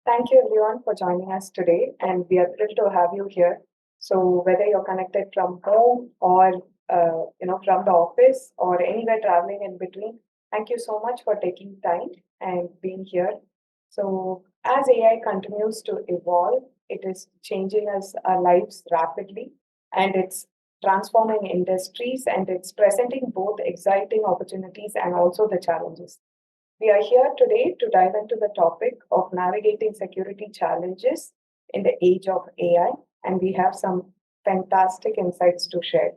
Thank you everyone for joining us today, and we are thrilled to have you here. So whether you're connected from home or from the office or anywhere traveling in between, thank you so much for taking time and being here. So as AI continues to evolve, it is changing our lives rapidly, and it's transforming industries, and it's presenting both exciting opportunities and also the challenges. We are here today to dive into the topic of navigating security challenges in the age of AI, and we have some fantastic insights to share.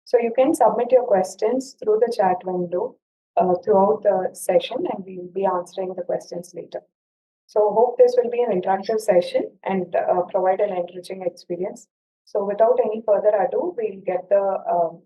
So you can submit your questions through the chat window throughout the session, and we will be answering the questions later. So hope this will be an interactive session and provide an enriching experience. So without any further ado, we'll get the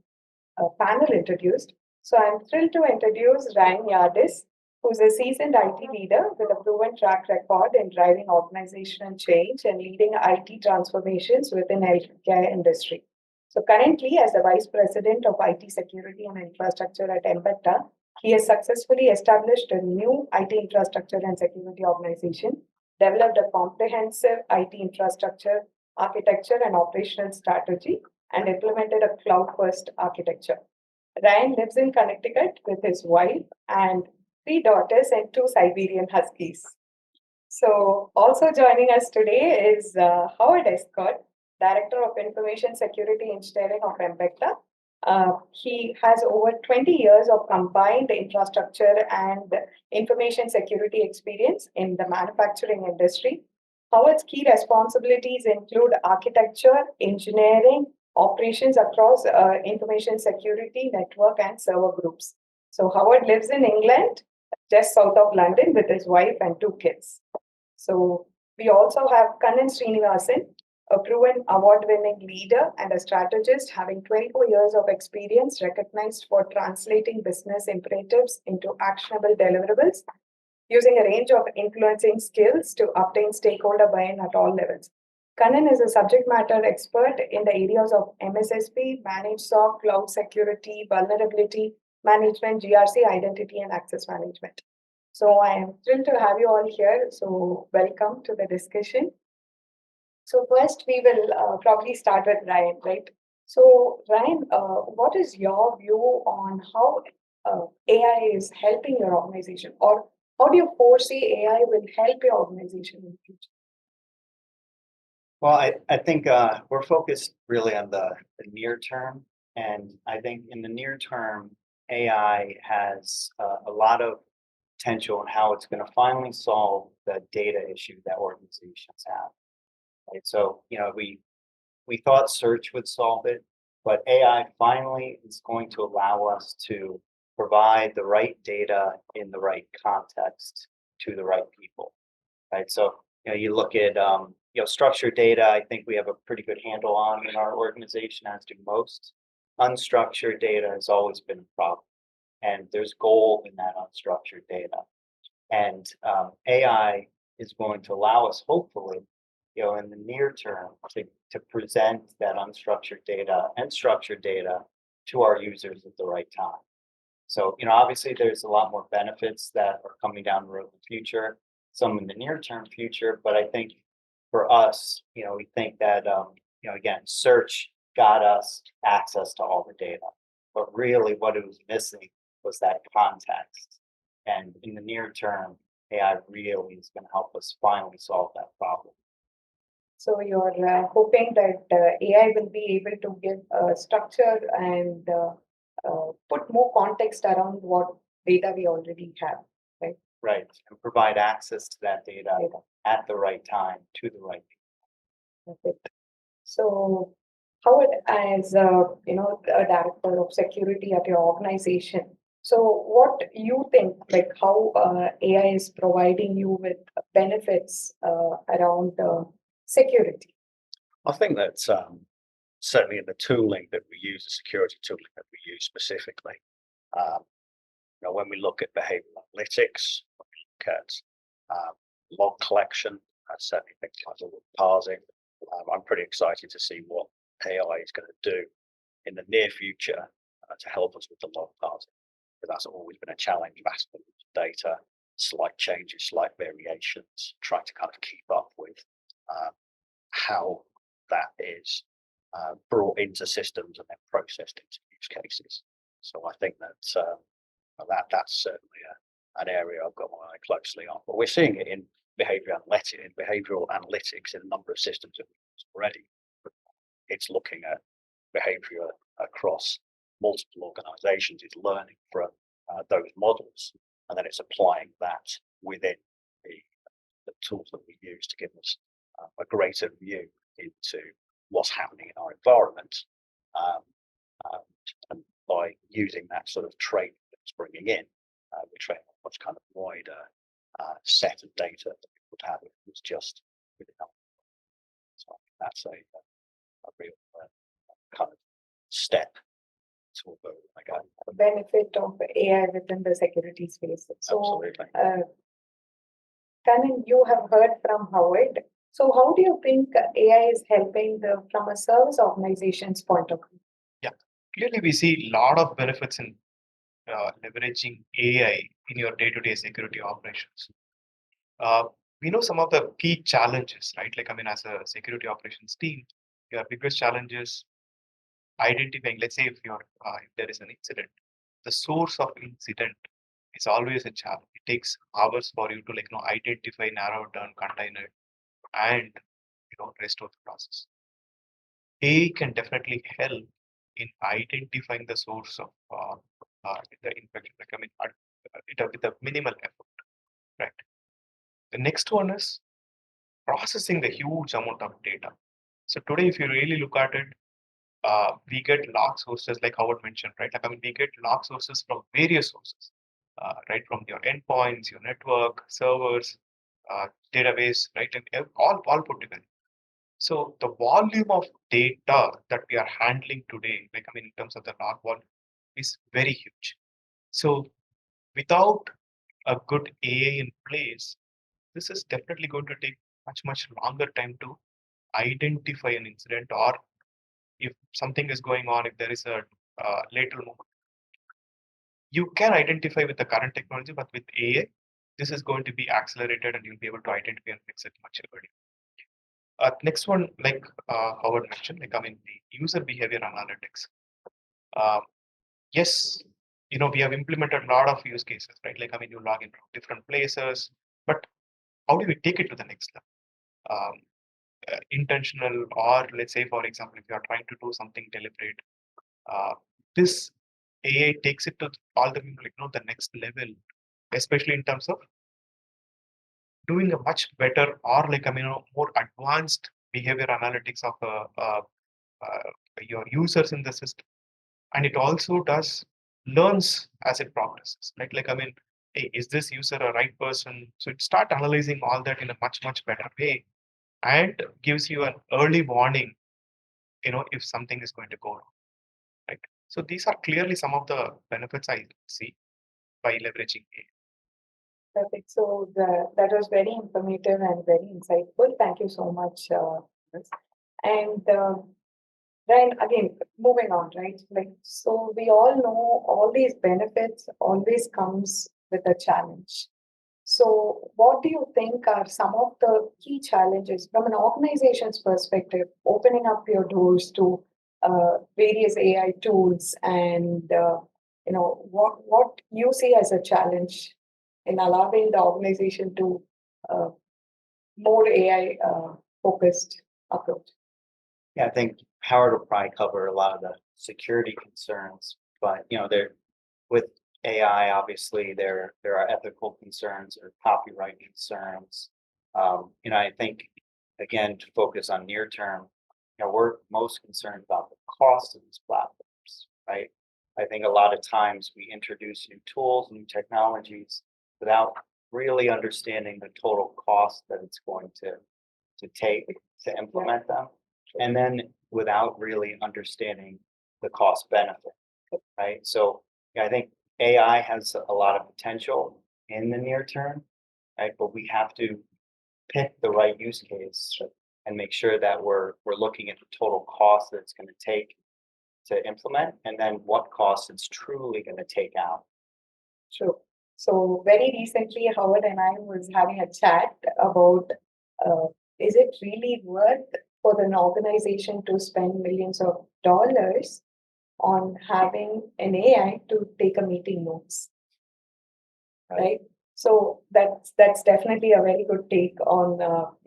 panel introduced. So I'm thrilled to introduce Ryan Yardis, who's a seasoned IT leader with a proven track record in driving organizational change and leading IT transformations within healthcare industry. So currently, as the Vice President of IT Security and Infrastructure at Embecta, he has successfully established a new IT infrastructure and security organization, developed a comprehensive IT infrastructure, architecture, and operational strategy, and implemented a cloud-first architecture. Ryan lives in Connecticut with his wife and three daughters and two Siberian Huskies. So, also joining us today is Howard Escott, Director of Information Security Engineering of Embecta. He has over 20 years of combined infrastructure and information security experience in the manufacturing industry. Howard's key responsibilities include architecture, engineering, operations across information security, network, and server groups. So, Howard lives in England, just south of London, with his wife and two kids. So, we also have Kannan Srinivasan, a proven award-winning leader and a strategist having 24 years of experience recognized for translating business imperatives into actionable deliverables using a range of influencing skills to obtain stakeholder buy-in at all levels. Kannan is a subject matter expert in the areas of MSSP, managed SOC, cloud security, vulnerability management, GRC, identity, and access management. So I am thrilled to have you all here. So welcome to the discussion. So first, we will probably start with Ryan, right? So Ryan, what is your view on how AI is helping your organization, or how do you foresee AI will help your organization in the future? Well, I think we're focused really on the near term. And I think in the near term, AI has a lot of potential in how it's going to finally solve the data issue that organizations have. Right? So, we thought search would solve it, but AI finally is going to allow us to provide the right data in the right context to the right people. Right. So, you look at structured data, I think we have a pretty good handle on in our organization, as do most. Unstructured data has always been a problem, and there's gold in that unstructured data. And AI is going to allow us, hopefully, in the near term, to present that unstructured data and structured data to our users at the right time. So, obviously, there's a lot more benefits that are coming down the road in the future, some in the near term future, but I think for us, we think that, again, search got us access to all the data, but really what it was missing was that context. And in the near term, AI really is going to help us finally solve that problem. So you're hoping that AI will be able to give structure and put more context around what data we already have, right? Right, and provide access to that data at the right time to the right people. Perfect. So, Howard, as a director of security at your organization, so what you think, like how AI is providing you with benefits around security? I think that certainly in the tooling that we use, the security tooling that we use specifically, when we look at behavioral analytics, when we look at log collection, certainly things like the parsing, I'm pretty excited to see what AI is going to do in the near future to help us with the log parsing, because that's always been a challenge, vast volumes of data, slight changes, slight variations, trying to kind of keep up with how that is brought into systems and then processed into use cases. So I think that's certainly an area I've got my eye closely on. But we're seeing it in behavioral analytics in a number of systems that we use already. It's looking at behavior across multiple organizations. It's learning from those models, and then it's applying that within the tools that we use to give us a greater view into what's happening in our environment. And by using that sort of training that it's bringing in, we train a much kind of wider set of data that we would have if it was just within our. So I think that's a real kind of step toward where we want to go. Benefit of AI within the security space. So, Absolutely. Kanan, you have heard from Howard. So, how do you think AI is helping from a service organization's point of view? Clearly, we see a lot of benefits in leveraging AI in your day-to-day security operations. We know some of the key challenges, right? Like, I mean, as a security operations team, your biggest challenge is identifying, let's say if there is an incident, the source of incident is always a challenge. It takes hours for you to identify, narrow down, contain it, and restore the process. AI can definitely help in identifying the source of the infection, with a minimal effort, right? The next one is processing the huge amount of data. So today, if you really look at it, we get log sources like Howard mentioned, right? Like, I mean, we get log sources from various sources, right? From your endpoints, your network, servers, database, right? And all put together. So the volume of data that we are handling today, like, I mean, in terms of the log volume, is very huge. So without a good AI in place, this is definitely going to take much longer time to identify an incident, or if something is going on, if there is a lateral movement. You can identify with the current technology, but with AI, this is going to be accelerated and you'll be able to identify and fix it much earlier. Next one, like Howard mentioned, like, I mean, the user behavior analytics. Yes, we have implemented a lot of use cases, right? Like, I mean, you log in from different places, but how do we take it to the next level? Intentional, or let's say, for example, if you are trying to do something deliberate, this AI takes it to all the the next level, especially in terms of doing a much better, or more advanced behavior analytics of your users in the system. And it also learns as it progresses, right? Like, I mean, hey, is this user a right person? So it start analyzing all that in a much better way, and gives you an early warning, if something is going to go wrong, right? So these are clearly some of the benefits I see by leveraging AI. Perfect. So that was very informative and very insightful. Thank you so much. Chris. And Ryan, again, moving on, right? Like, so we all know all these benefits always comes with a challenge. So what do you think are some of the key challenges from an organization's perspective, opening up your doors to various AI tools, and what you see as a challenge in allowing the organization to uh, more AI focused approach? Yeah, I think Howard will probably cover a lot of the security concerns, but there with AI, obviously there are ethical concerns or copyright concerns. I think again to focus on near term, we're most concerned about the cost of these platforms, right? I think a lot of times we introduce new tools, new technologies without really understanding the total cost that it's going to take to implement them, and then without really understanding the cost benefit, right? So I think AI has a lot of potential in the near term, right? But we have to pick the right use case and make sure that we're looking at the total cost that it's going to take to implement, and then what costs it's truly going to take out. True. So very recently, Howard and I was having a chat about uh, is it really worth for an organization to spend millions of dollars on having an AI to take a meeting notes, right? So that's definitely a very good take on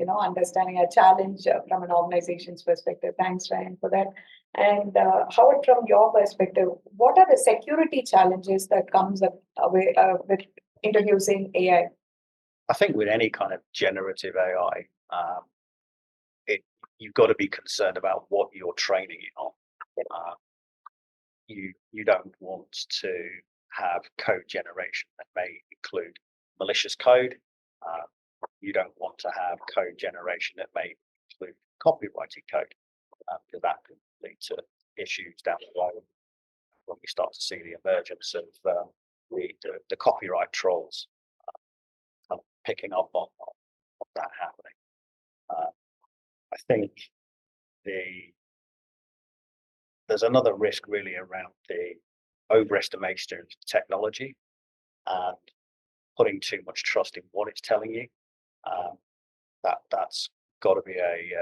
understanding a challenge from an organization's perspective. Thanks, Ryan, for that. And Howard, from your perspective, what are the security challenges that comes up with introducing AI? I think with any kind of generative AI, you've got to be concerned about what you're training it on. You don't want to have code generation that may include malicious code. You don't want to have code generation that may include copyrighted code, because that can lead to issues down the road when we start to see the emergence of the copyright trolls kind of picking up on that happening. I think there's another risk really around the overestimation of technology and putting too much trust in what it's telling you. That's got to be a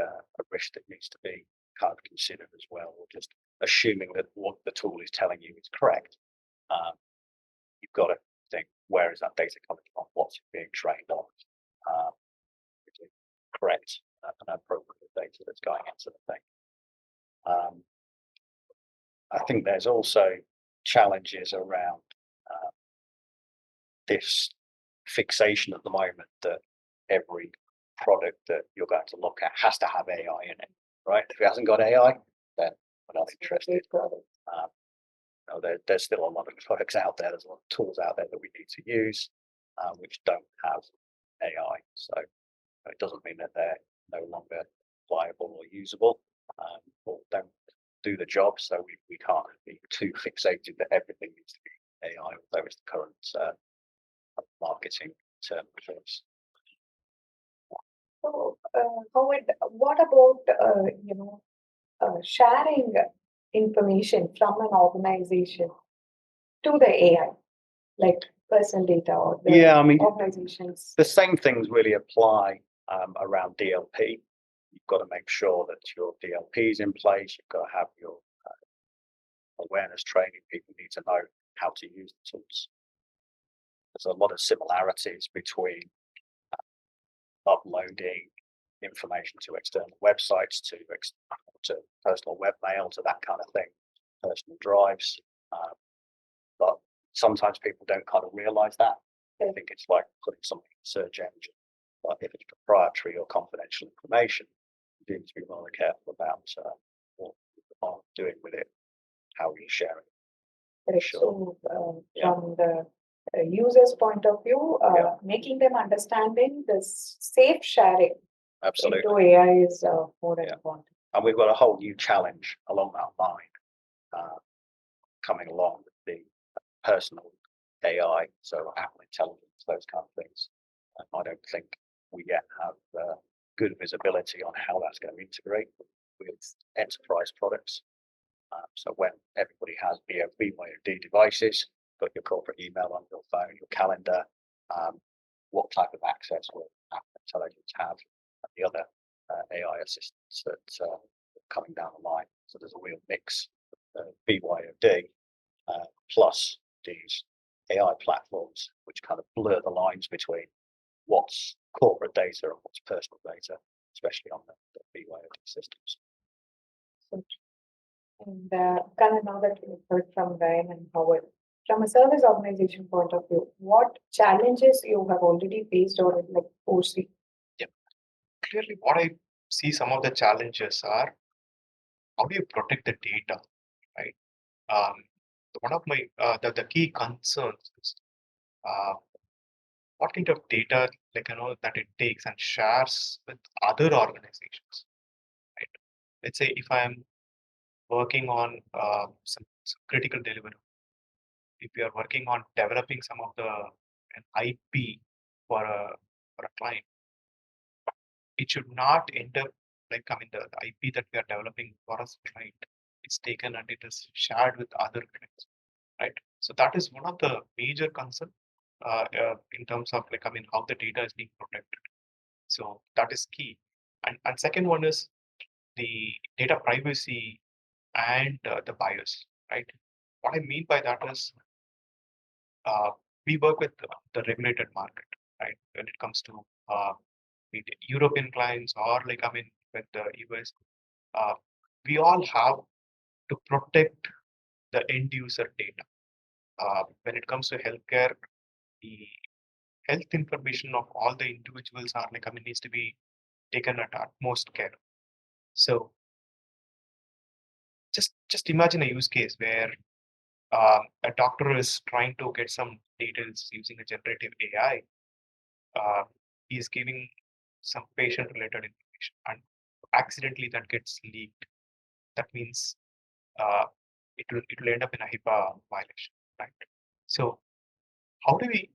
risk that needs to be kind of considered as well, or just assuming that what the tool is telling you is correct. You've got to think, where is that data coming from? What's it being trained on? Is it correct and appropriate data that's going into the thing? I think there's also challenges around this fixation at the moment that every product that you're going to look at has to have AI in it, right? If it hasn't got AI, then we're not interested. There's still a lot of products out there, there's a lot of tools out there that we need to use, which don't have AI. So it doesn't mean that they're no longer viable or usable, or don't do the job. So we can't be too fixated that everything needs to be AI, although it's the current marketing term of choice. So, Howard, what about sharing information from an organization to the AI, like personal data or the Yeah, I mean, organizations? the same things really apply around DLP. You've got to make sure that your DLP is in place. You've got to have your awareness training. People need to know how to use the tools. There's a lot of similarities between uploading information to external websites, to personal webmail, to that kind of thing, personal drives. But sometimes people don't kind of realize that. They think it's like putting something in a search engine. But if it's proprietary or confidential information, you need to be rather careful about what you are doing with it, how you share it. Correct. Sure. So, from the user's point of view, making them understanding this safe sharing Absolutely. into AI is more important. And we've got a whole new challenge along that line coming along with the personal AI, so Apple Intelligence, those kind of things. I don't think we yet have good visibility on how that's going to integrate with enterprise products. So when everybody has BYOD devices, got your corporate email on your phone, your calendar, what type of access will Apple Intelligence have, and the other AI assistants that are coming down the line. So there's a real mix of BYOD plus these AI platforms, which kind of blur the lines between what's corporate data and what's personal data, especially on the BYOD systems. And kind of now that we've heard from Ryan and Howard, from a service organization point of view, what challenges you have already faced or like foresee? Clearly, what I see some of the challenges are, how do you protect the data, right? One of my the key concerns is what kind of data that it takes and shares with other organizations, right? Let's say if I'm working on some critical delivery, if you are working on developing some of an IP for a client, it should not end up the IP that we are developing for a client, it's taken and it is shared with other clients, right? So that is one of the major concerns. in terms of how the data is being protected. So that is key. And second one is the data privacy and the bias, right? What I mean by that is we work with the regulated market, right? When it comes to be it European clients or with the US, uh, we all have to protect the end user data. When it comes to healthcare, the health information of all the individuals are needs to be taken at utmost care. So just imagine a use case where a doctor is trying to get some details using a generative AI. He is giving some patient related information and accidentally that gets leaked. That means uh, it will end up in a HIPAA violation, right? So how do we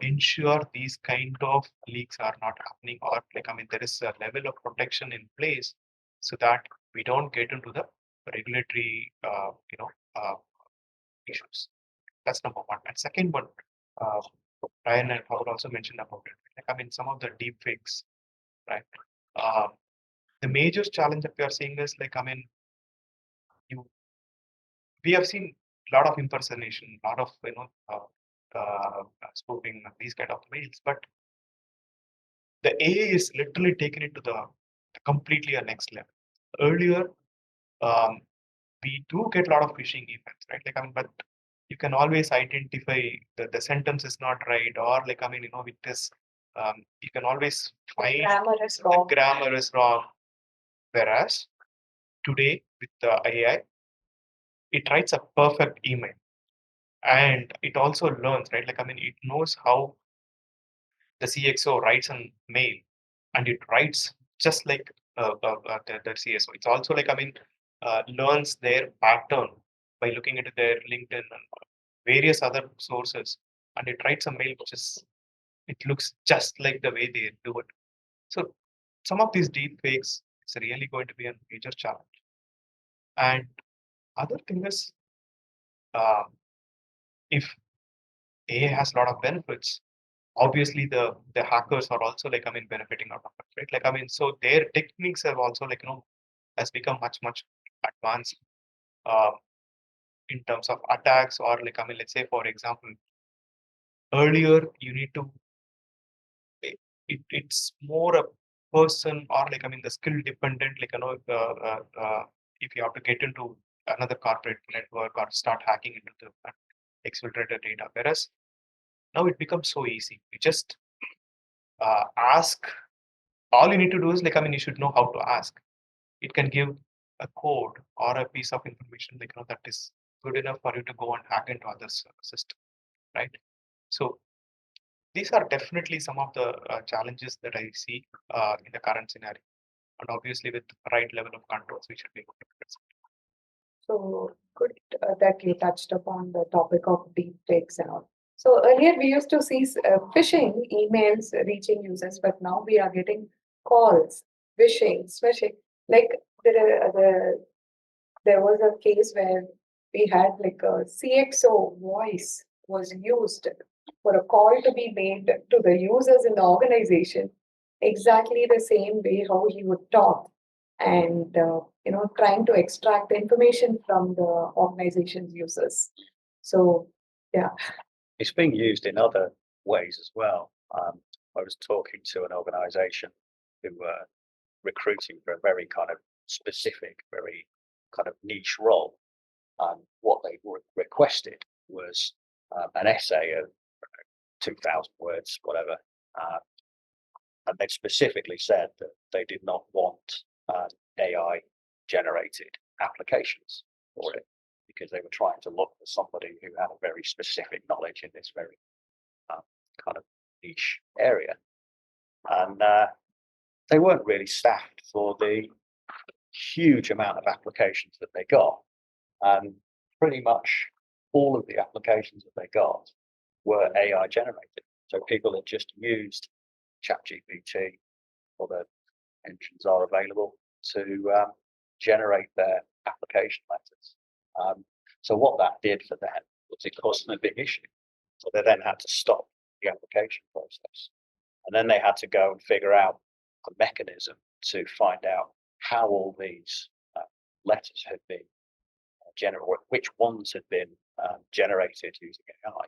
ensure these kind of leaks are not happening, or there is a level of protection in place so that we don't get into the regulatory issues. That's number one. And second one, uh, Ryan and Paul also mentioned about it. Some of the deep fakes, right? Uh, the major challenge that we are seeing is you we have seen a lot of impersonation, a lot of spoofing these kind of mails, but the AI is literally taken it to the completely a next level. Earlier, um, we do get a lot of phishing emails, right? But you can always identify the sentence is not right, or with this, you can always find Grammar is the wrong. grammar is wrong. Whereas today with the AI, it writes a perfect email, and it also learns, right? It knows how the CXO writes a mail, and it writes just like the CSO. It's also learns their pattern by looking into their LinkedIn and various other sources, and it writes a mail which is it looks just like the way they do it. So some of these deep fakes is really going to be a major challenge. And other thing is, uh, if AI has a lot of benefits, obviously the hackers are also benefiting out of it, right? So their techniques have also has become much advanced uh, in terms of attacks, or let's say for example, earlier you need to it's more a person, or the skill dependent, if you have to get into another corporate network or start hacking into the exfiltrated data, whereas now it becomes so easy. You just ask. All you need to do is you should know how to ask. It can give a code or a piece of information that is good enough for you to go and hack into other system, right? So these are definitely some of the challenges that I see in the current scenario, and obviously with the right level of controls we should be able to address it. So good that you touched upon the topic of deep fakes and all. So earlier we used to see phishing emails reaching users, but now we are getting calls, phishing. Like there was a case where we had like a CXO voice was used for a call to be made to the users in the organization, exactly the same way how he would talk, and trying to extract information from the organization's users. So yeah. It's being used in other ways as well. I was talking to an organization who were recruiting for a very kind of specific, very kind of niche role. And what they requested was an essay of 2,000 words, whatever. Uh, and they specifically said that they did not want AI generated applications for it, because they were trying to look for somebody who had a very specific knowledge in this very kind of niche area. And they weren't really staffed for the huge amount of applications that they got. And pretty much all of the applications that they got were AI generated. So people had just used ChatGPT, or the engines are available to generate their application letters. So what that did for them was it caused them a big issue, So they then had to stop the application process. And then they had to go and figure out a mechanism to find out how all these letters had been generated, which ones had been generated using AI,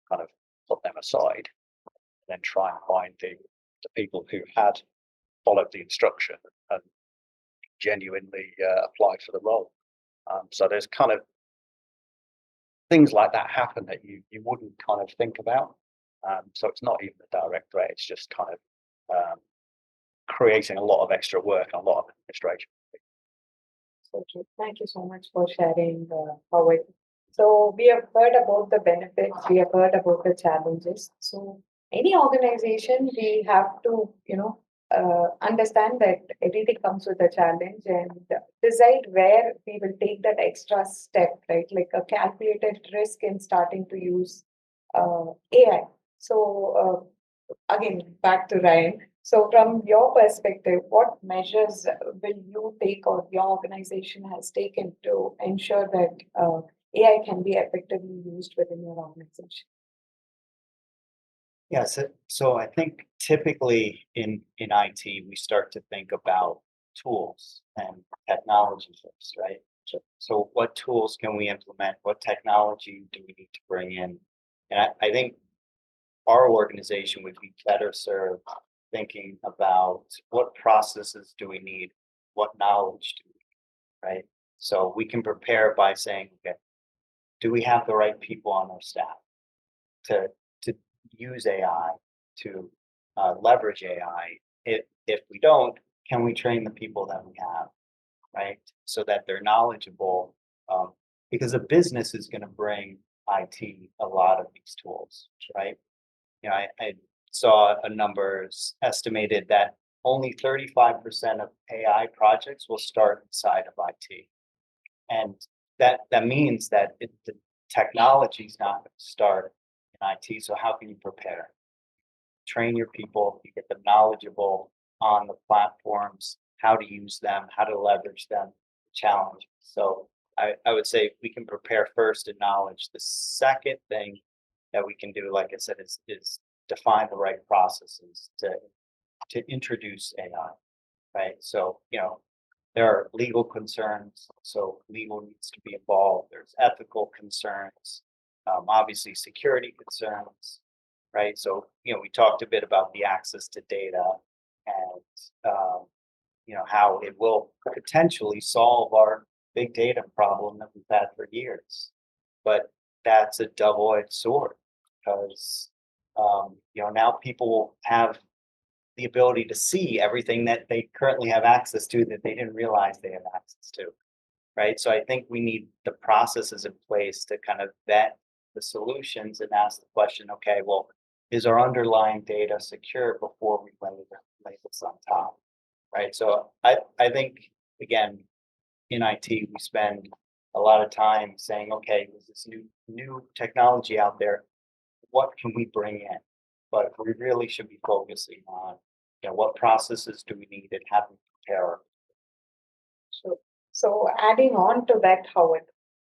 kind of put them aside, and then try and find the people who had followed the instruction and genuinely applied for the role. So there's kind of things like that happen that you wouldn't kind of think about. So it's not even a direct threat, it's just kind of creating a lot of extra work and a lot of administration. So true. Thank you so much for sharing, Howard. So we have heard about the benefits, we have heard about the challenges. So any organization, we have to, understand that everything comes with a challenge and decide where we will take that extra step, right? Like a calculated risk in starting to use AI. So again, back to Ryan. So, from your perspective, what measures will you take or your organization has taken to ensure that AI can be effectively used within your organization? Yeah, so I think typically in IT, we start to think about tools and technology first, right? So what tools can we implement? What technology do we need to bring in? And I think our organization would be better served thinking about what processes do we need, what knowledge do we need, right? So we can prepare by saying, okay, do we have the right people on our staff to use AI, to leverage AI? If we don't, can we train the people that we have, right? So that they're knowledgeable, because a business is going to bring IT a lot of these tools, right? I saw a numbers estimated that only 35% of AI projects will start inside of IT. And that means that the technology is not going to start in IT. So how can you prepare? Train your people, you get them knowledgeable on the platforms, how to use them, how to leverage them, challenge. So I would say we can prepare first in knowledge. The second thing that we can do, like I said, is define the right processes to introduce AI, right? So, there are legal concerns, so legal needs to be involved. There's ethical concerns, obviously security concerns, right? So, we talked a bit about the access to data and, how it will potentially solve our big data problem that we've had for years. But that's a double-edged sword because, now people will have the ability to see everything that they currently have access to that they didn't realize they have access to, right? So I think we need the processes in place to kind of vet the solutions and ask the question, okay, well, is our underlying data secure before we lay labels on top, right? So I think, again, in IT, we spend a lot of time saying, okay, there's this new technology out there. What can we bring in? But we really should be focusing on, what processes do we need and how do we prepare. So, so adding on to that, Howard,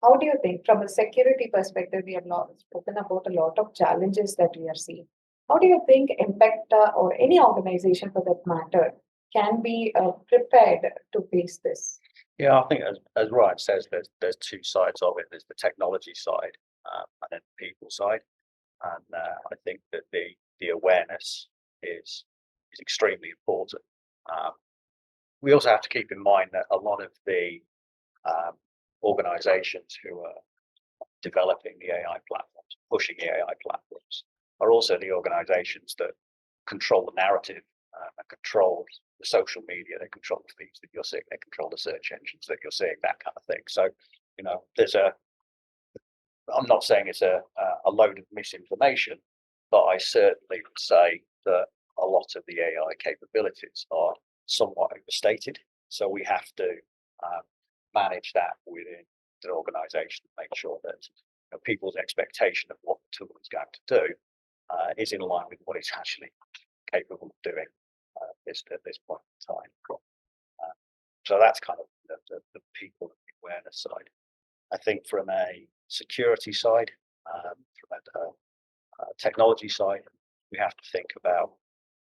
how do you think, from a security perspective, we have not spoken about a lot of challenges that we are seeing. How do you think Impact or any organization for that matter can be prepared to face this? Yeah, I think as Ryan says, there's two sides of it. There's the technology side and then the people side. And I think that the awareness is extremely important. We also have to keep in mind that a lot of the organizations who are developing the AI platforms, pushing the AI platforms, are also the organizations that control the narrative and control the social media, they control the feeds that you're seeing, they control the search engines that you're seeing, that kind of thing. So, I'm not saying it's a load of misinformation, but I certainly would say that a lot of the AI capabilities are somewhat overstated. So we have to manage that within the organization to make sure that people's expectation of what the tool is going to do is in line with what it's actually capable of doing at this point in time. So that's kind of the people awareness side. I think from a security side, from a technology side, we have to think about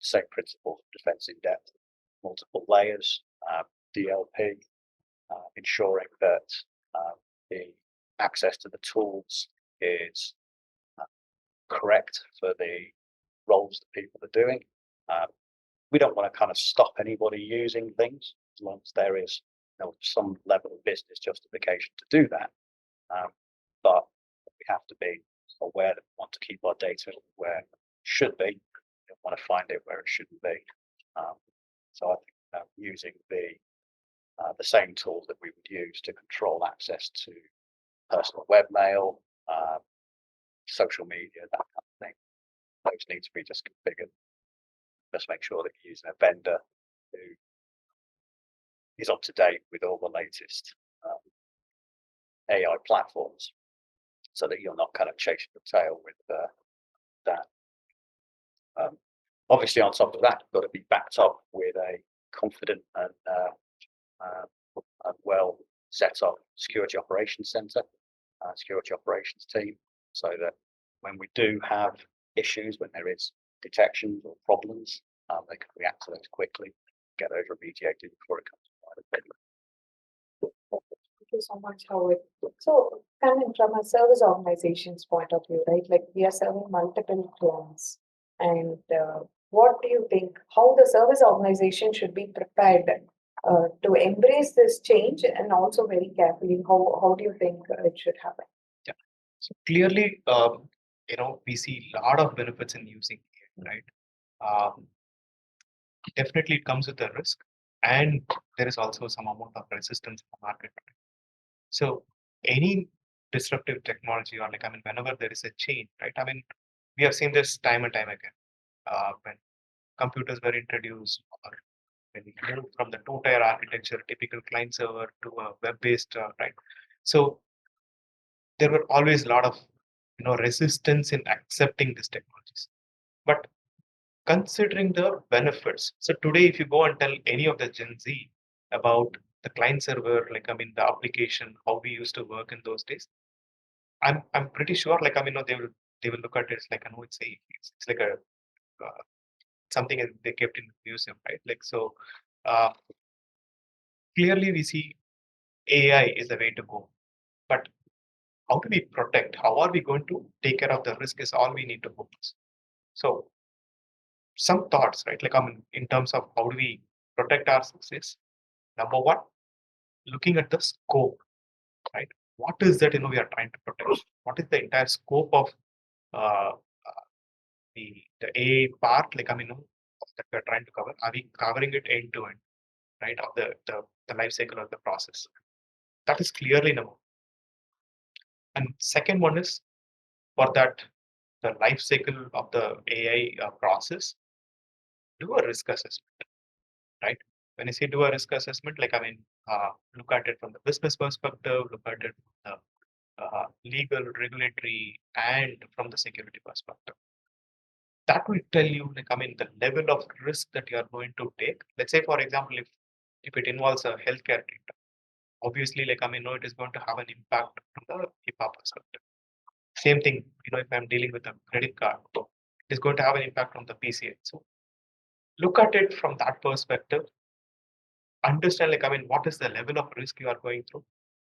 the same principles of defense in depth, multiple layers, DLP, ensuring that the access to the tools is correct for the roles that people are doing. We don't want to kind of stop anybody using things as long as there is some level of business justification to do that. But we have to be aware that we want to keep our data where it should be. We don't want to find it where it shouldn't be. So I think using the same tools that we would use to control access to personal webmail, social media, that kind of thing, those need to be just configured. Just make sure that you're using a vendor who is up to date with all the latest AI platforms, so that you're not kind of chasing the tail with that. Obviously, on top of that, you've got to be backed up with a confident and well set up security operations center, security operations team, so that when we do have issues, when there is detections or problems, they can react to those quickly, get those remediated before it comes to wider public. Thank you so much, Howard. So, coming from a service organization's point of view, right? Like we are serving multiple clients, and what do you think? How the service organization should be prepared to embrace this change, and also very carefully, how do you think it should happen? So clearly, we see a lot of benefits in using AI, right? Definitely, it comes with a risk, and there is also some amount of resistance in the market. So any disruptive technology, or whenever there is a change, right? We have seen this time and time again. When computers were introduced, or when we moved from the two-tier architecture, typical client server, to a web-based, right? So there were always a lot of resistance in accepting these technologies. But considering the benefits, so today if you go and tell any of the Gen Z about the client server, the application, how we used to work in those days, I'm pretty sure they will look at it like, it's like a something they kept in the museum, right? Clearly we see AI is the way to go, but how do we protect? How are we going to take care of the risk is all we need to focus. So some thoughts, right? In terms of how do we protect our success? Number one, looking at the scope, right? What is that we are trying to protect? What is the entire scope of uh, the AI part? That we are trying to cover. Are we covering it end to end, right? Of the life cycle of the process? That is clearly number one. And second one is, for that, the life cycle of the AI process, do a risk assessment, right? When I say do a risk assessment, look at it from the business perspective, look at it from the legal, regulatory, and from the security perspective. That will tell you, the level of risk that you are going to take. Let's say, for example, if it involves a healthcare data, obviously, it is going to have an impact from the HIPAA perspective. Same thing, if I'm dealing with a credit card, it is going to have an impact on the PCI. So look at it from that perspective. Understand, what is the level of risk you are going through.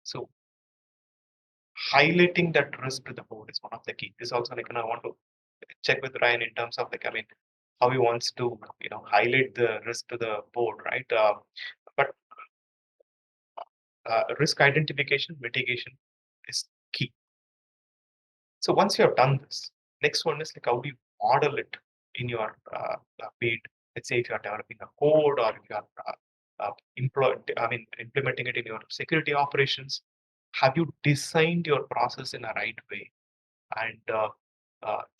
So highlighting that risk to the board is one of the key. This also, I want to check with Ryan in terms of how he wants to highlight the risk to the board, right? But risk identification, mitigation is key. So once you have done this, next one is how do you model it in your bid? Let's say if you are developing a code, or if you are implementing it in your security operations, have you designed your process in a right way? And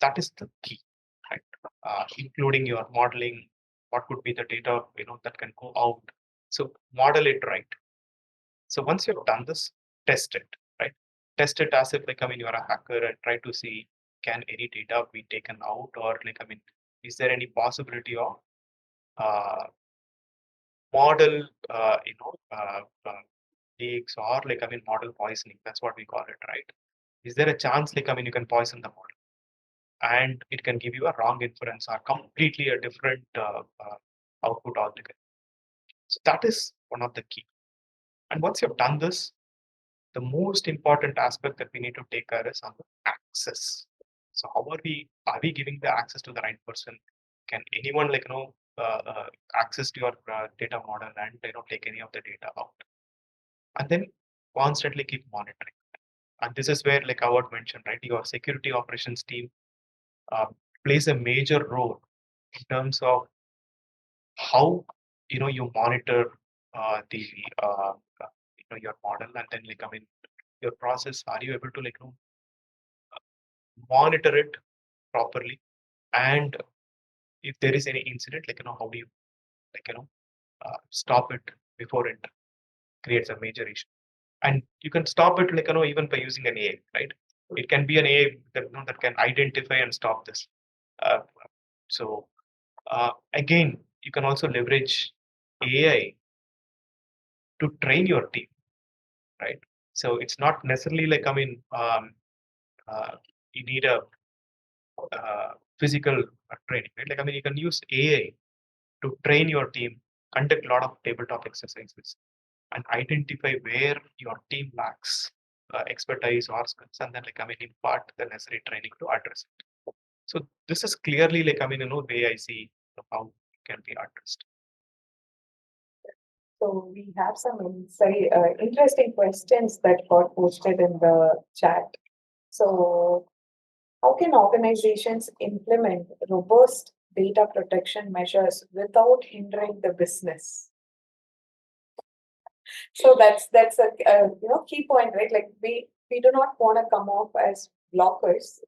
that is the key, right? Including your modeling, what could be the data that can go out. So model it right. So once you've done this, test it, right? Test it as if you're a hacker, and try to see, can any data be taken out, or is there any possibility of model leaks, or model poisoning? That's what we call it, right? Is there a chance you can poison the model? and it can give you a wrong inference or completely a different output altogether. So that is one of the key. And once you've done this, the most important aspect that we need to take care is on the access. So how are we giving the access to the right person? Can anyone access to your data model and take any of the data out? And then constantly keep monitoring. And this is where, like Howard mentioned, right, your security operations team uh, plays a major role in terms of how you monitor the your model, and then your process. Are you able to monitor it properly? And if there is any incident, how do you stop it before it creates a major issue? And you can stop it even by using an AI, right? It can be an AI that that can identify and stop this. Uh, so again, you can also leverage AI to train your team, right? So it's not necessarily you need a physical training, right? You can use AI to train your team, conduct a lot of tabletop exercises, and identify where your team lacks expertise or skills, and then impart the necessary training to address it. So this is clearly the way I see how it can be addressed. So we have some interesting questions that got posted in the chat. So how can organizations implement robust data protection measures without hindering the business? So that's a key point, right? Like we do not want to come off as blockers,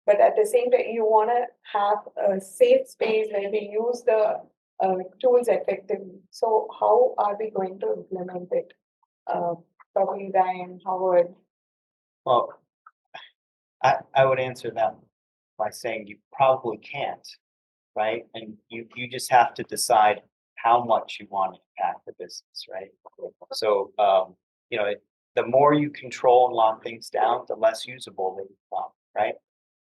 but at the same time you want to have a safe space where we use the tools effectively. So how are we going to implement it? Probably Ryan, Howard. Well, I would answer that by saying you probably can't, right? And you just have to decide how much you want to impact the business, right? So, the more you control and lock things down, the less usable they become, right?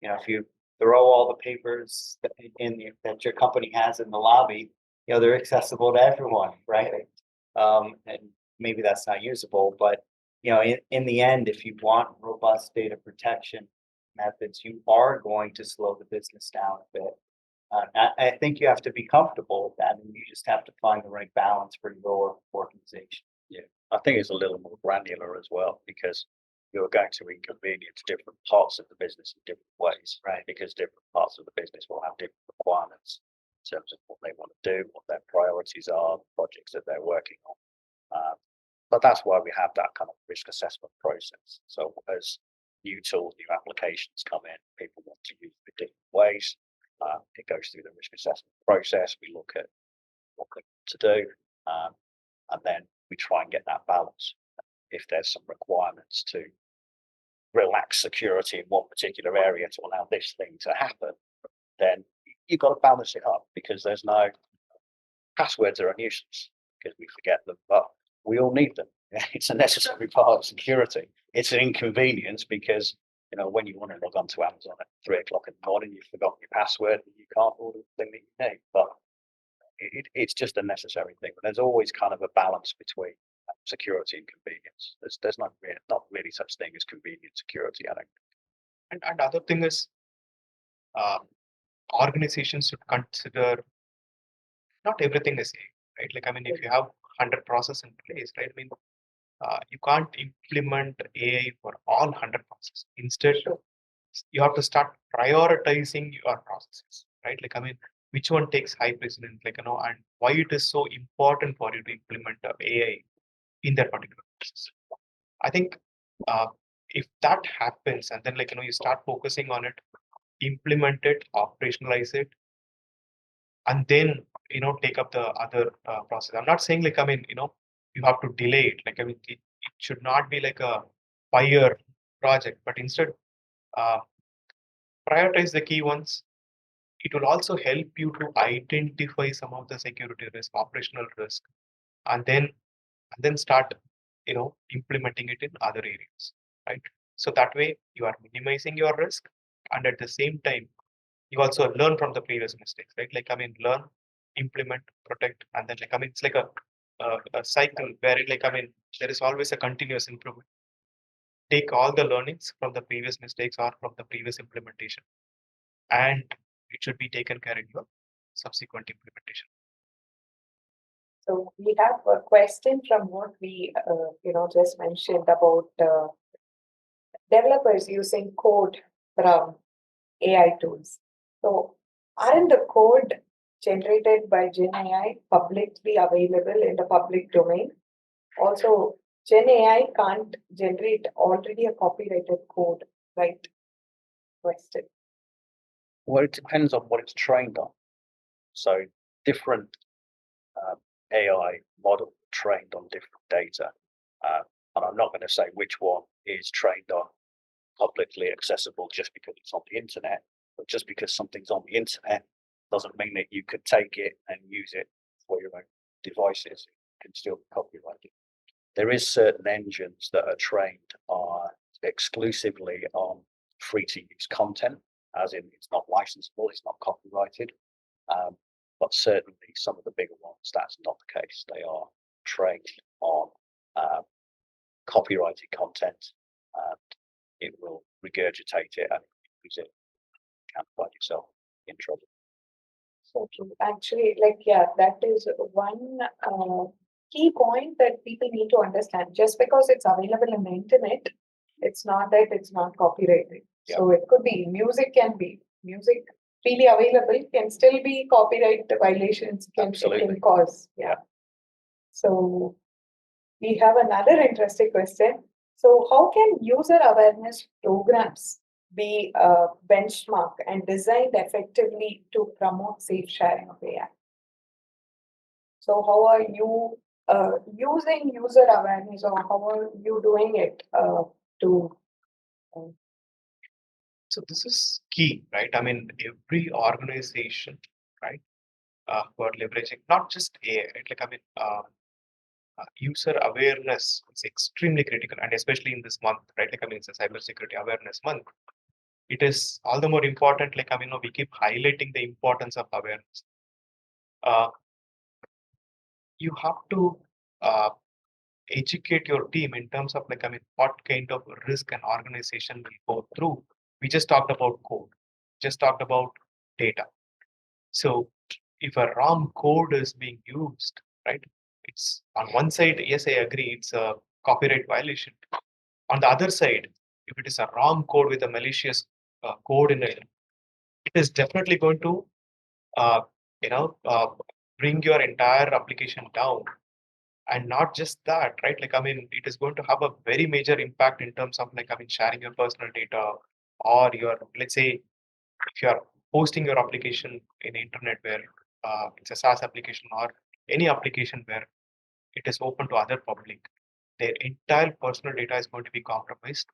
If you throw all the papers that your company has in the lobby, they're accessible to everyone, right? And maybe that's not usable, but in the end, if you want robust data protection methods, you are going to slow the business down a bit. I think you have to be comfortable with that, and you just have to find the right balance for your organization. Yeah, I think it's a little more granular as well, because you're going to inconvenience different parts of the business in different ways, right? Because different parts of the business will have different requirements in terms of what they want to do, what their priorities are, the projects that they're working on. But that's why we have that kind of risk assessment process. So as new tools, new applications come in, people want to use it in different ways. It goes through the risk assessment process. We look at what they want to do, and then we try and get that balance. If there's some requirements to relax security in one particular area to allow this thing to happen, then you've got to balance it up, because there's no passwords are a nuisance because we forget them, but we all need them. It's a necessary part of security. It's an inconvenience because when you want to log on to Amazon at 3 o'clock in the morning, you've forgotten your password and you can't order the thing that you need. But it's just a necessary thing. But there's always kind of a balance between security and convenience. There's not really such thing as convenient security, I think. And other thing is, organizations should consider not everything is AI, right? If you have 100 process in place, right? You can't implement AI for all 100 processes. Instead, you have to start prioritizing your processes, right? Which one takes high precedence, and why it is so important for you to implement AI in that particular process. I think if that happens, and then you start focusing on it, implement it, operationalize it, and then take up the other process. I'm not saying you have to delay it. It should not be like a 5-year project, but instead uh, prioritize the key ones. It will also help you to identify some of the security risk, operational risk, and then start implementing it in other areas, right? So that way you are minimizing your risk and at the same time, you also learn from the previous mistakes, right? Learn, implement, protect, and then it's like a cycle where there is always a continuous improvement. Take all the learnings from the previous mistakes or from the previous implementation, and it should be taken care in your subsequent implementation. So we have a question from what we, just mentioned about developers using code from AI tools. So aren't the code generated by Gen AI publicly available in the public domain? Also, Gen AI can't generate already a copyrighted code, right? Question. Well, it depends on what it's trained on. So different AI model trained on different data. And I'm not going to say which one is trained on publicly accessible just because it's on the internet, but just because something's on the internet doesn't mean that you could take it and use it for your own devices. It can still be copyrighted. There is certain engines that are trained exclusively on free to use content, as in it's not licensable, it's not copyrighted. But certainly some of the bigger ones, that's not the case. They are trained on copyrighted content, and it will regurgitate it and use it. You can't find yourself in trouble. So true. Actually, that is one key point that people need to understand. Just because it's available on the internet, it's not that it's not copyrighted. Yeah. So it could be music freely available can still be copyright violations can cause. Yeah. So we have another interesting question. So how can user awareness programs be benchmarked and designed effectively to promote safe sharing of AI? So how are you using user awareness, or how are you doing it to? So this is key, right? Every organization, right, who are leveraging not just AI, right? User awareness is extremely critical, and especially in this month, right? It's a cybersecurity awareness month. It is all the more important. We keep highlighting the importance of awareness. You have to educate your team in terms of what kind of risk an organization will go through. We just talked about code, just talked about data. So if a wrong code is being used, right, it's on one side, yes, I agree, it's a copyright violation. On the other side, if it is a wrong code with a malicious code in it, it is definitely going to bring your entire application down. And not just that, right? It is going to have a very major impact in terms of sharing your personal data, or your, let's say, if you are hosting your application in the internet where it's a SaaS application or any application where it is open to other public, their entire personal data is going to be compromised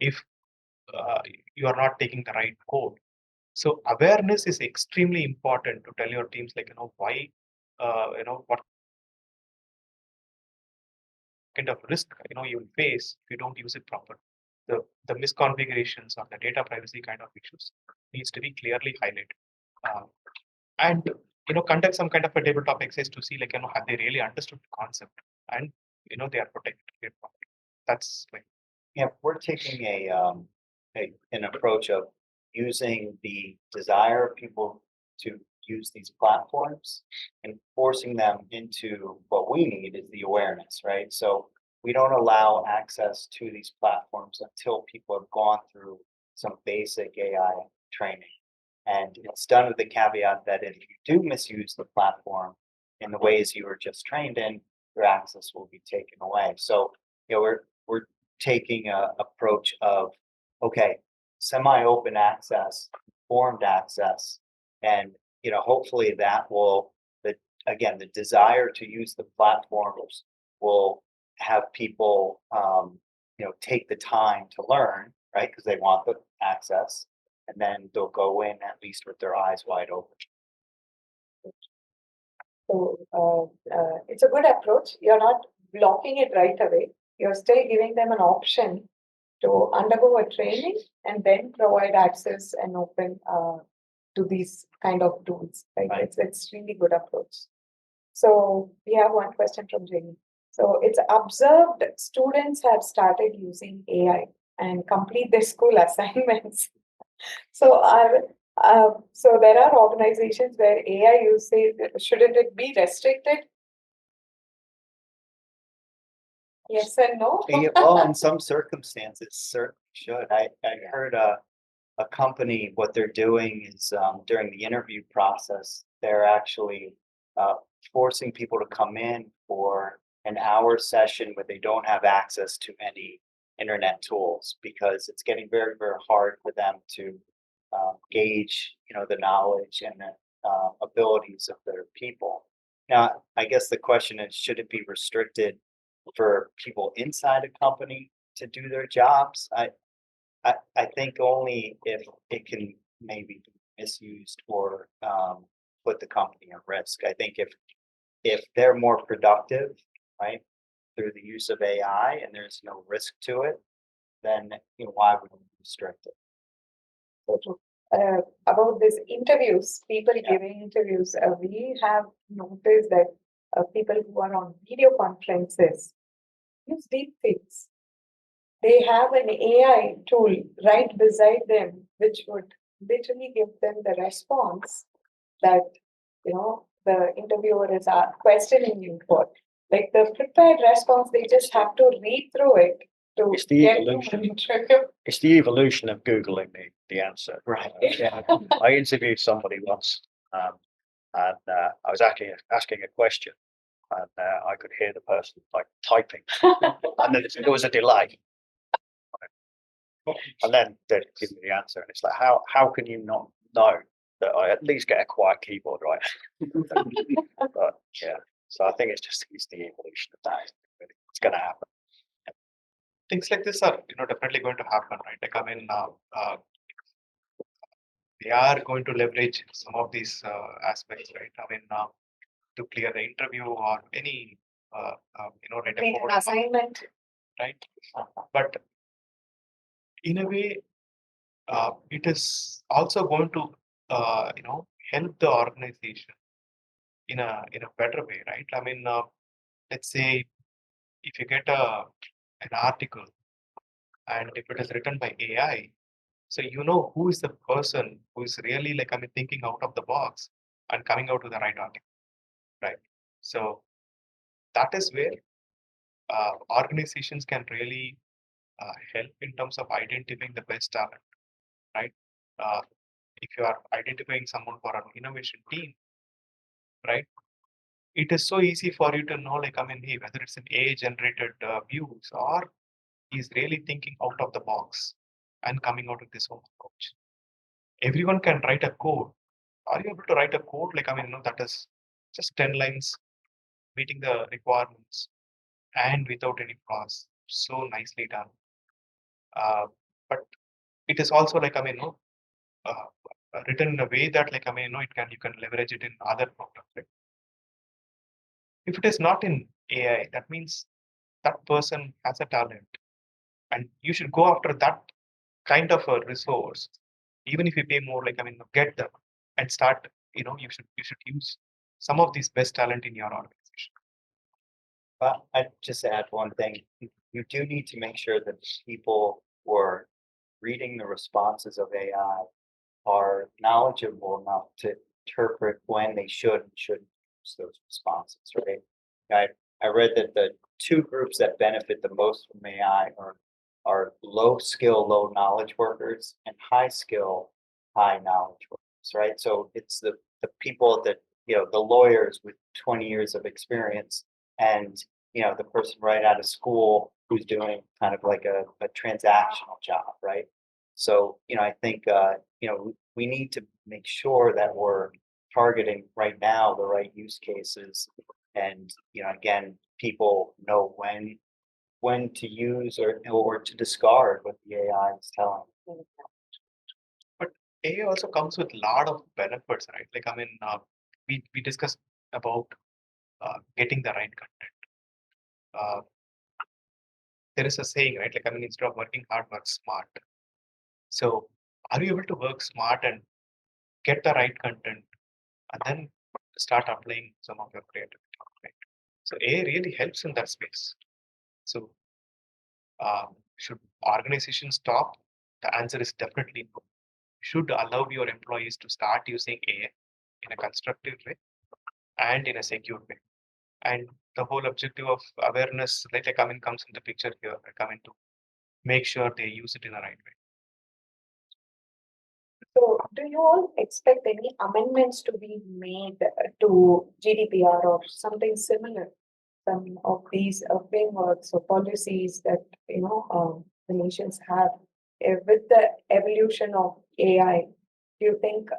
if you are not taking the right code. So awareness is extremely important to tell your teams why, what kind of risk you will face if you don't use it properly. The misconfigurations or the data privacy kind of issues needs to be clearly highlighted, and conduct some kind of a tabletop exercise to see have they really understood the concept, and they are protected it properly. That's like Yeah, we're taking an approach of using the desire of people to use these platforms and forcing them into what we need is the awareness, right? So we don't allow access to these platforms until people have gone through some basic AI training. And it's done with the caveat that if you do misuse the platform in the ways you were just trained in, your access will be taken away. So we're taking a approach of, okay, semi-open access, informed access, and hopefully that will, the desire to use the platforms will have people take the time to learn, right? Because they want the access, and then they'll go in at least with their eyes wide open. So it's a good approach. You're not blocking it right away. You're still giving them an option to undergo a training and then provide access and open to these kind of tools. Right? Right. It's really good approach. So we have one question from Jenny. So it's observed students have started using AI and complete their school assignments. So so there are organizations where AI usage, shouldn't it be restricted? Yes and no. Yeah, well, in some circumstances, certainly should. I heard a company, what they're doing is during the interview process, they're actually uh, forcing people to come in for an hour session where they don't have access to any internet tools because it's getting very, very hard for them to gauge, the knowledge and the abilities of their people. Now, I guess the question is, should it be restricted for people inside a company to do their jobs? I think only if it can maybe be misused or put the company at risk. I think if they're more productive, right, through the use of AI and there's no risk to it, then why would we restrict it? So true. About these interviews, people Yeah. giving interviews, we have noticed that people who are on video conferences use deepfakes. They have an AI tool right beside them, which would literally give them the response that the interviewer is questioning you for. Like the prepared response, they just have to read through it to It's the get to evolution. an interview. It's the evolution of Googling the answer. Right. Yeah. I interviewed somebody once, and I was actually asking a question, and I could hear the person like typing, and then there was a delay, and then they'd give me the answer, and it's like, how can you not know that I at least get a quiet keyboard, right? But yeah, so I think it's the evolution of that. It's going to happen. Things like this are definitely going to happen, right? Like they are going to leverage some of these aspects, right? To clear the interview or any write a Complete code, an assignment. right? But in a way, it is also going to help the organization in a better way, right? Let's say if you get an article and if it is written by AI, so who is the person who is really thinking out of the box and coming out with the right article, right? So that is where organizations can really help in terms of identifying the best talent, right? Uh, if you are identifying someone for an innovation team, right? It is so easy for you to know, hey, whether it's an AI generated views or he's really thinking out of the box and coming out with his own approach. Everyone can write a code. Are you able to write a code? That is just 10 lines, meeting the requirements and without any flaws. So nicely done. But it is also uh, written in a way that you can leverage it in other programs. Right? If it is not in AI, that means that person has a talent, and you should go after that kind of a resource, even if you pay more. Get them and start. You should use some of these best talent in your organization. But I just add one thing. You do need to make sure that people who are reading the responses of AI are knowledgeable enough to interpret when they should and shouldn't use those responses, right? I read that the two groups that benefit the most from AI are low skill, low knowledge workers and high skill, high knowledge workers, right? So it's the people that, the lawyers with 20 years of experience and, the person right out of school who's doing kind of like a transactional job, right? So, I think, we need to make sure that we're targeting right now the right use cases. And, again, people know when to use or to discard what the AI is telling them. But AI also comes with a lot of benefits, right? We discussed about getting the right content. Uh, there is a saying, right? Like, I mean, instead of working hard, work smart. So are you able to work smart and get the right content and then start applying some of your creativity, right? So AI really helps in that space. So should organizations stop? The answer is definitely no. You should allow your employees to start using AI in a constructive way and in a secure way. And the whole objective of awareness, like I mean, comes in the picture here. I come in to make sure they use it in the right way. So, do you all expect any amendments to be made to GDPR or something similar? Some of these frameworks or policies that the nations have with the evolution of AI. Do you think,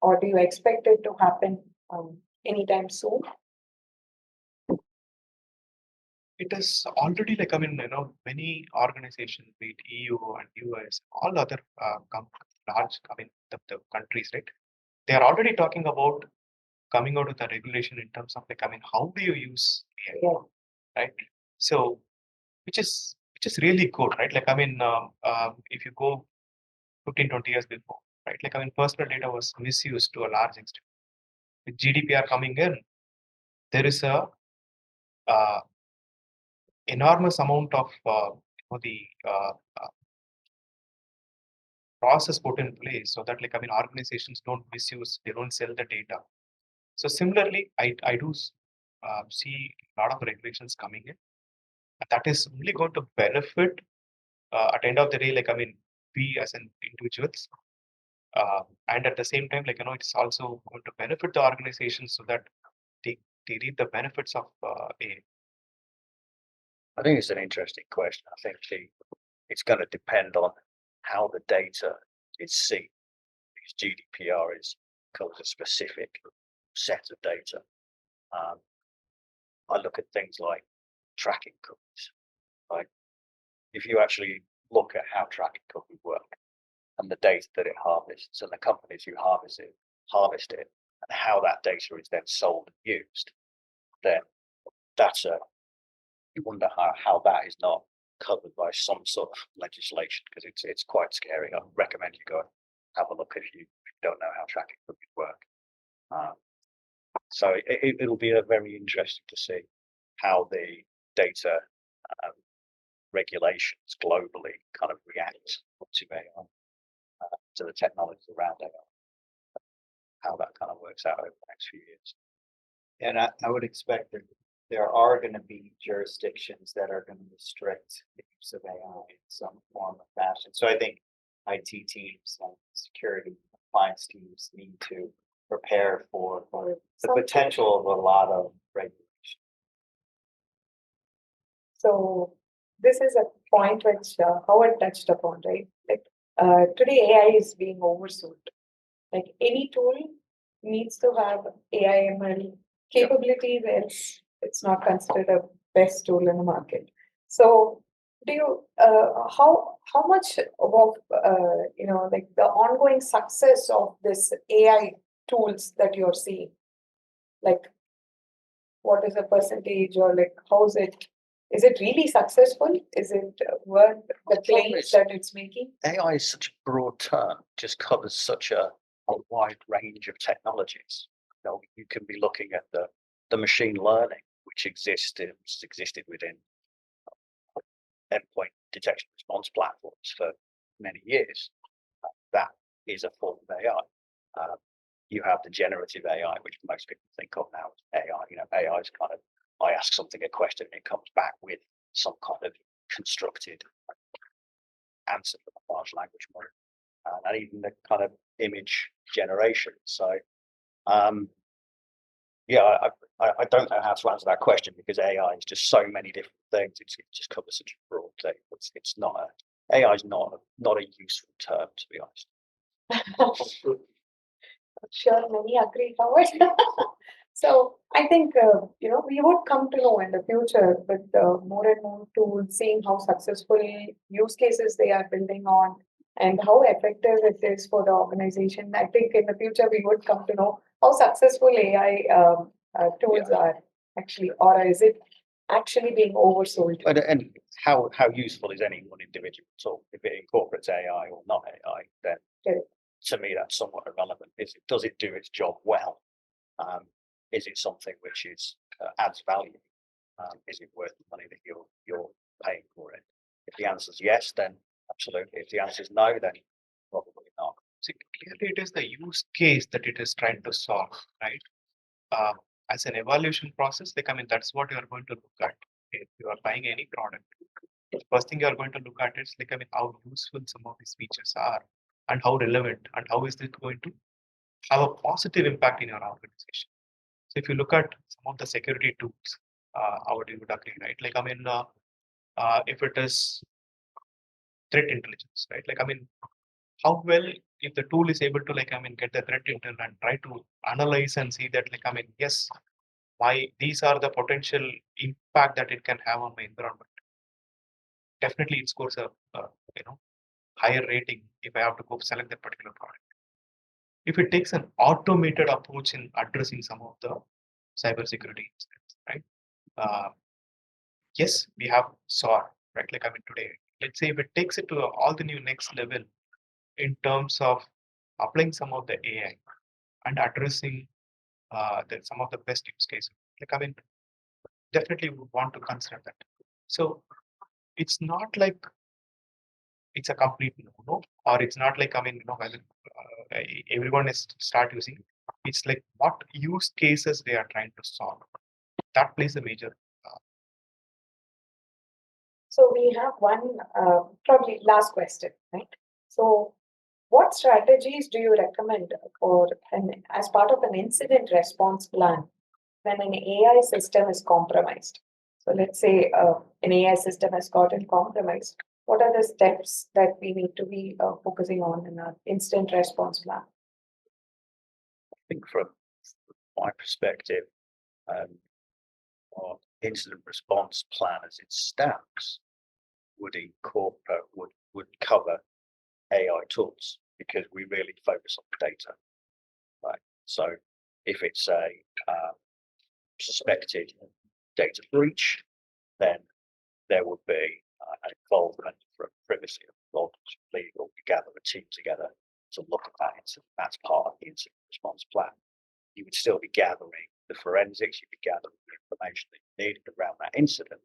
or do you expect it to happen anytime soon? It is already like, I mean, many organizations, be it EU and US, all other large, I mean, the countries, right? They are already talking about coming out with a regulation in terms of like, I mean, how do you use AI, Yeah. right? So, which is really good, right? Like, I mean, if you go 15, 20 years before, right? Like, I mean, personal data was misused to a large extent. With GDPR coming in, there is a uh, enormous amount of the process put in place so that, like, I mean, organizations don't misuse, they don't sell the data. So similarly, I do see a lot of regulations coming in. And that is only going to benefit at the end of the day, like, I mean, we as an individuals. And at the same time, like, it's also going to benefit the organization so that they reap the benefits of AI. I think it's an interesting question. I think it's going to depend on how the data is seen, because GDPR covers a specific set of data. I look at things like tracking cookies. Like, if you actually look at how tracking cookies work and the data that it harvests and the companies who harvest it, and how that data is then sold and used, then you wonder how that is not covered by some sort of legislation, because it's quite scary. I recommend you go and have a look if you don't know how tracking cookies work. So it'll be very interesting to see how the data regulations globally kind of react to AI, to the technologies around AI, how that kind of works out over the next few years. And I would expect that there are going to be jurisdictions that are going to restrict the use of AI in some form or fashion. So I think IT teams and security compliance teams need to prepare for the Something. potential of a lot of regulation. So this is a point which Howard touched upon, right? Like today, AI is being oversold. Like any tool needs to have AI ML capabilities, else it's not considered a best tool in the market. So, do you how much of like the ongoing success of this AI tools that you're seeing, like what is the percentage, or like how is it? Is it really successful? Is it worth the claims that it's making? AI is such a broad term, just covers such a wide range of technologies. You can be looking at the machine learning, which existed within endpoint detection response platforms for many years. That is a form of AI. You have the generative AI, which most people think of now as AI. AI is kind of, I ask something a question and it comes back with some kind of constructed answer from a large language model, and even the kind of image generation. So, yeah, I don't know how to answer that question, because AI is just so many different things. It just covers such a broad thing. It's not AI is not a useful term, to be honest. Sure, many agree, Howard. So I think we would come to know in the future with more and more tools, seeing how successful use cases they are building on and how effective it is for the organization. I think in the future we would come to know how successful AI tools are actually, or is it actually being oversold. And how useful is any one individual tool? If it incorporates AI or not AI, then Correct. to me that's somewhat irrelevant. Does it do its job well? Is it something which is adds value? Is it worth the money that you're paying for it? If the answer is yes, then absolutely. If the answer is no, then probably not. See, clearly it is the use case that it is trying to solve, right? Uh, as an evaluation process, like I mean, that's what you are going to look at. If you are buying any product, the first thing you are going to look at is like I mean, how useful some of these features are, and how relevant, and how is it going to have a positive impact in your organization. So if you look at some of the security tools, I would agree, right? Like I mean, if it is threat intelligence, right? Like I mean, how well if the tool is able to like I mean get the threat intel and try to analyze and see that like I mean yes, why these are the potential impact that it can have on my environment. Definitely, it scores a you know higher rating if I have to go select that particular product. If it takes an automated approach in addressing some of the cybersecurity incidents, right? Uh, yes, we have SOAR, right? Like I mean today, let's say if it takes it to all the new next level in terms of applying some of the AI and addressing some of the best use cases. Like I mean, definitely would want to consider that. So it's not like it's a complete no, or it's not like I mean, well, everyone is start using it. It's like what use cases they are trying to solve. That plays a major. So we have one probably last question, right? So what strategies do you recommend for as part of an incident response plan when an AI system is compromised? So let's say an AI system has gotten compromised. What are the steps that we need to be focusing on in our incident response plan? I think from my perspective, our incident response plan as it stands would incorporate would cover AI tools because we really focus on data, right? So if it's a suspected data breach, then there would be an involvement from privacy and legal. We gather a team together to look at that incident. That's part of the incident response plan. You would still be gathering the forensics, you'd be gathering the information that you needed around that incident.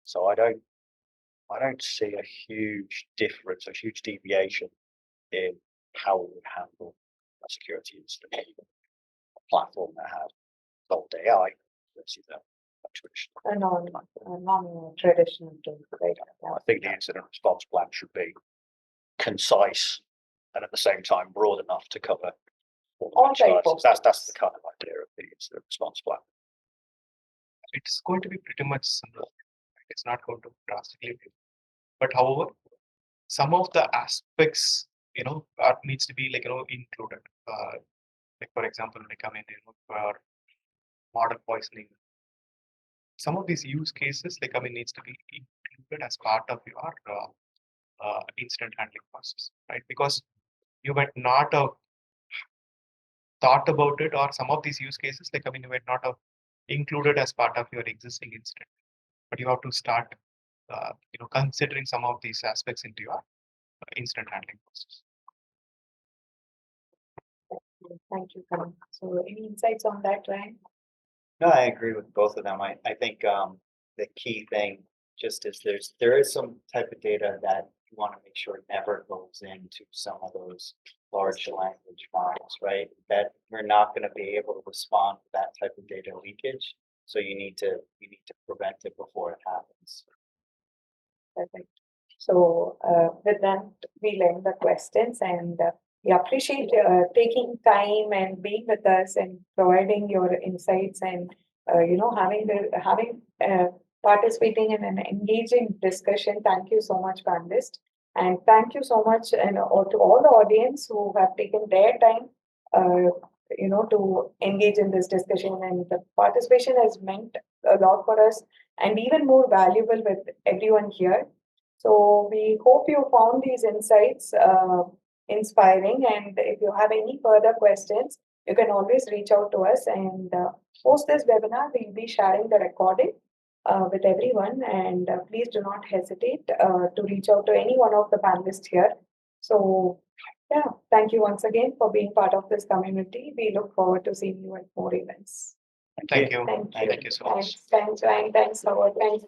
So I don't see a huge difference, a huge deviation in how we would handle a security incident. A platform that has involved AI versus a traditional. A non-traditional tool, right? I think the incident response plan should be concise and at the same time broad enough to cover all type of that's the kind of idea of the incident response plan. It's going to be pretty much similar. It's not going to drastically differ. But however, some of the aspects that needs to be like included. Like for example, like I mean, for model poisoning, some of these use cases, like I mean, needs to be included as part of your incident handling process, right? Because you might not have thought about it, or some of these use cases, like I mean, you might not have included as part of your existing incident, but you have to start, considering some of these aspects into your incident handling process. Thank you, Karan. So any insights on that, Ryan? No, I agree with both of them. I think the key thing just is there is some type of data that you want to make sure never goes into some of those large language models, right? That we're not going to be able to respond to that type of data leakage. So you need to prevent it before it happens. Perfect. So with that, we'll end the questions, and we appreciate taking time and being with us and providing your insights and having participating in an engaging discussion. Thank you so much, panelists, and thank you so much and to all the audience who have taken their time. To engage in this discussion, and the participation has meant a lot for us and even more valuable with everyone here. So we hope you found these insights inspiring. And if you have any further questions, you can always reach out to us, and post this webinar. We'll be sharing the recording with everyone, and please do not hesitate to reach out to any one of the panelists here. So, yeah, thank you once again for being part of this community. We look forward to seeing you at more events. Thank you. Thank you. Thank you so much. Thanks, Ryan. Thanks, Howard. Thanks,